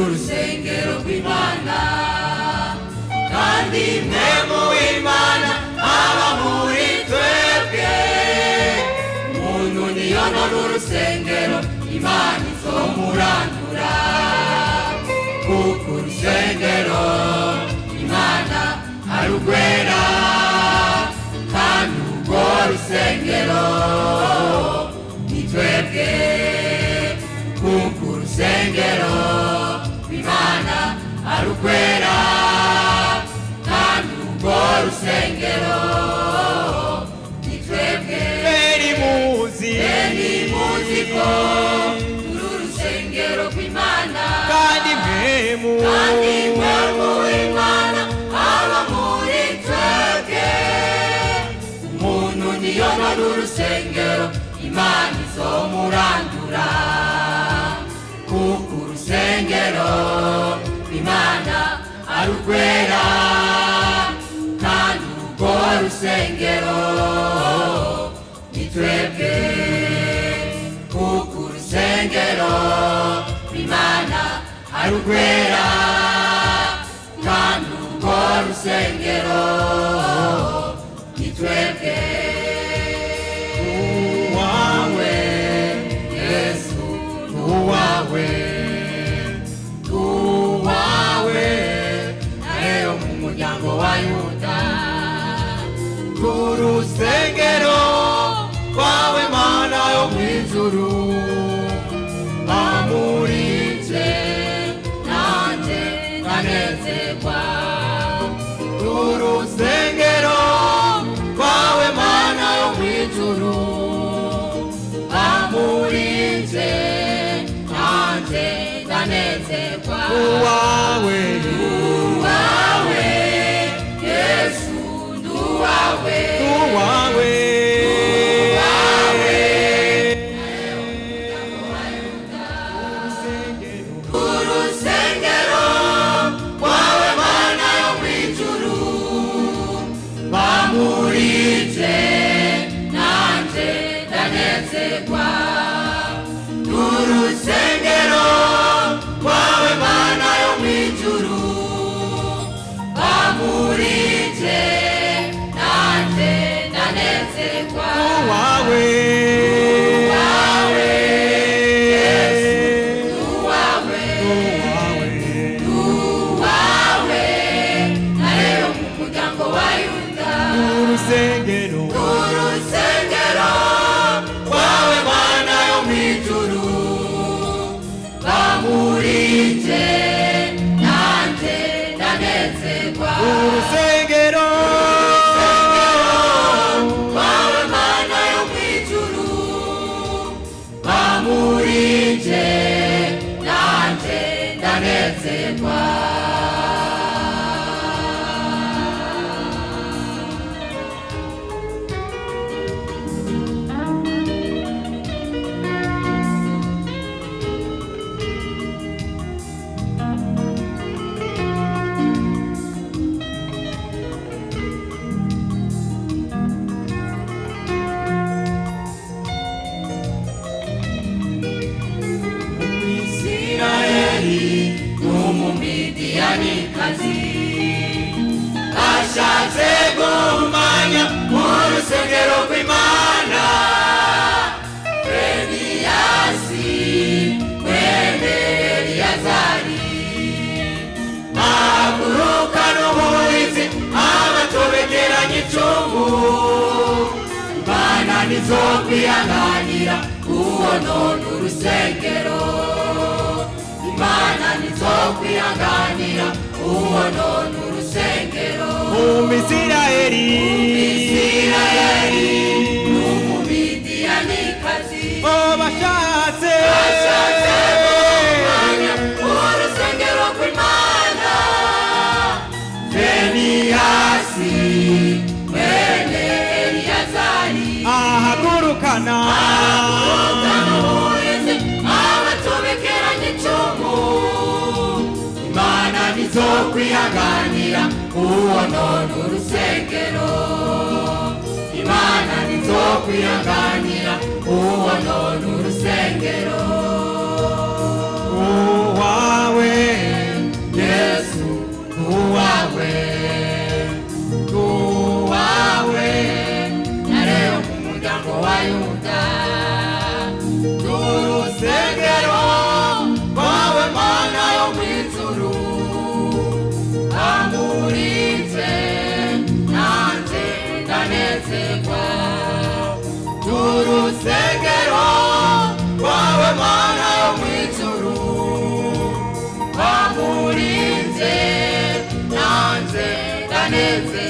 urusengero rw'Imana kandi mwemu w'Imana aba muri twebwe umuntu niyonona urusengero Imana izomurandura kuko urusengero Imana arugwera kandi urwo rusengero ni twebwe kuko urusengero Imana arugwera kandi urwo rusengero ni twebwe beri muzi ko uru rusengero rw'Imana kandi mwemu w'Imana aba muri twebwe umuntu niyonona urusengero Imana izomurandura kuko urusengero Imana arugwera kandi urwo rusengero ni twebwe kuko urusengero Imana arugwera kandi urwo rusengero ni twebwe uwawe Yesu uwawe nayo mu muryango wa Yuda urusengero rwawe Mana yo mw'ijuru amurinze nanjye ndanezerwa urusengero rwawe Mana yo mw'ijuru amurinze nanjye ndanezerwa uwawe Yesu nduwawe urusengero rwawe Mana yo mw'ijuru bamurinze nanjye ndanezerwa urusengero rwawe Mana yo mw'ijuru bamurinze nanjye ndanezerwa uwawe urusengero rwawe Mana yo mw'ijuru bamurinze nanjye ndanezerwa urusengero rwawe Mana yo mw'ijuru bamurinze nanjye ndanezerwa n'umumidiyani-kazi ashatse guhumanya urusengero rw'Imana Feniyasi mwene Eliyazari ahagurukana umurinzi abatobekeranya icumu Imana ntizokwihanganira uwonona urusengero Imana ntizokwihanganira uwonona urusengero Umisirayeli n'umumidiyani-kazi bashatse guhumanya urusengero rw'Imana Feniyasi mwene Eliyazari ahagurukana umurinzi abatobekeranya icumu Imana ntizokwihanganira uwonona urusengero Imana ntizokwihanganira uwonona urusengero uwawe tukanezerwa